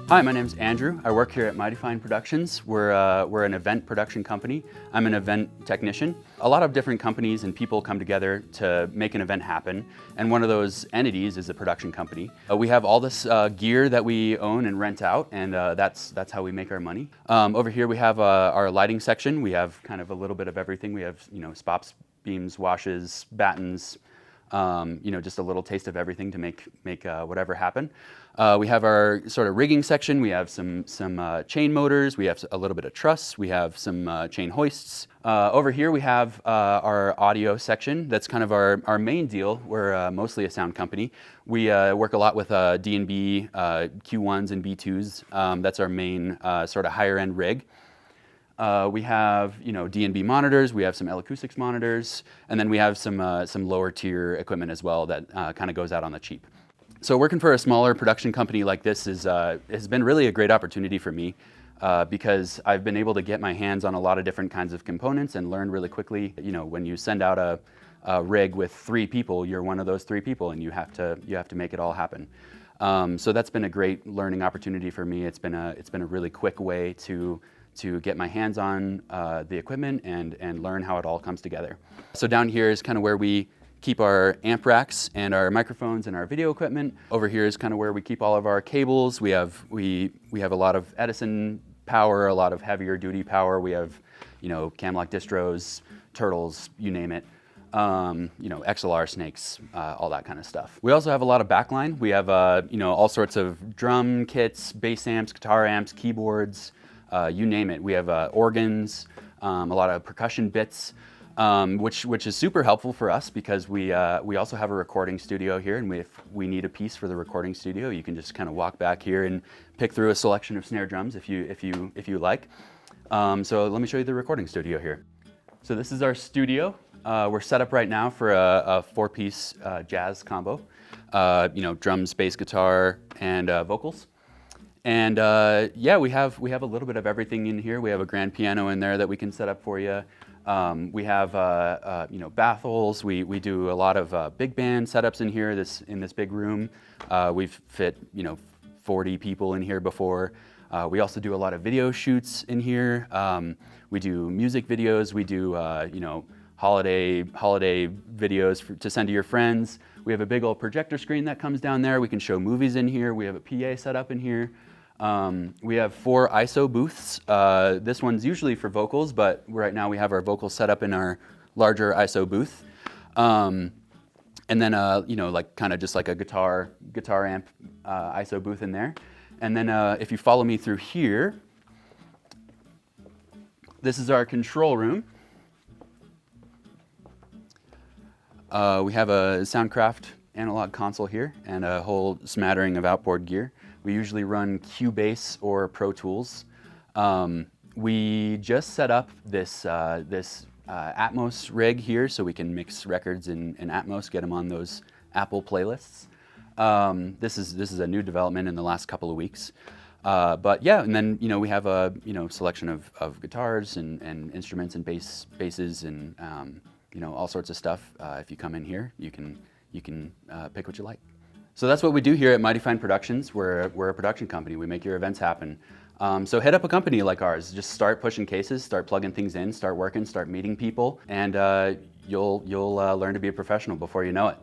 Hi, my name's Andrew. I work here at Mighty Fine Productions. We're an event production company. I'm an event technician. A lot of different companies and people come together to make an event happen, and one of those entities is a production company. We have all this gear that we own and rent out, and that's how we make our money. Over here we have our lighting section. We have kind of a little bit of everything. We have spots, beams, washes, battens, just a little taste of everything to make whatever happen. We have our sort of rigging section. We have some chain motors. We have a little bit of truss. We have some chain hoists. Over here we have our audio section. That's kind of our main deal. We're mostly a sound company. We work a lot with D&B, Q1s and B2s. That's our main sort of higher end rig. We have D&B monitors, we have some L-acoustics monitors, and then we have some lower tier equipment as well that kind of goes out on the cheap. So working for a smaller production company like this has been really a great opportunity for me because I've been able to get my hands on a lot of different kinds of components and learn really quickly. When you send out a rig with 3 people, you're one of those 3 people, and you have to make it all happen. So that's been a great learning opportunity for me. It's been a really quick way to get my hands on the equipment and learn how it all comes together. So down here is kind of where we keep our amp racks and our microphones and our video equipment. Over here is kind of where we keep all of our cables. We have a lot of Edison power, a lot of heavier duty power. We have Camlock distros, turtles, you name it. XLR snakes, all that kind of stuff. We also have a lot of backline. We have all sorts of drum kits, bass amps, guitar amps, keyboards, you name it. We have organs, a lot of percussion bits, which is super helpful for us because we also have a recording studio here, and if we need a piece for the recording studio, you can just kind of walk back here and pick through a selection of snare drums if you like. So let me show you the recording studio here. So this is our studio. We're set up right now for a 4-piece jazz combo. Drums, bass, guitar, and vocals. And we have a little bit of everything in here. We have a grand piano in there that we can set up for you. We have baffles. We do a lot of big band setups in here. In this big room, we've fit 40 people in here before. We also do a lot of video shoots in here. We do music videos. We do holiday videos to send to your friends. We have a big old projector screen that comes down there. We can show movies in here. We have a PA set up in here. We have 4 ISO booths. This one's usually for vocals, but right now we have our vocals set up in our larger ISO booth. And then, kind of just like a guitar amp ISO booth in there. And then if you follow me through here, this is our control room. We have a Soundcraft analog console here and a whole smattering of outboard gear. We usually run Cubase or Pro Tools. We just set up this Atmos rig here so we can mix records in Atmos, get them on those Apple playlists. This is a new development in the last couple of weeks. But yeah, and then we have a selection of guitars and instruments and basses and all sorts of stuff. If you come in here, you can pick what you like. So that's what we do here at Mighty Fine Productions. We're a production company. We make your events happen. So head up a company like ours. Just start pushing cases, start plugging things in, start working, start meeting people, and you'll learn to be a professional before you know it.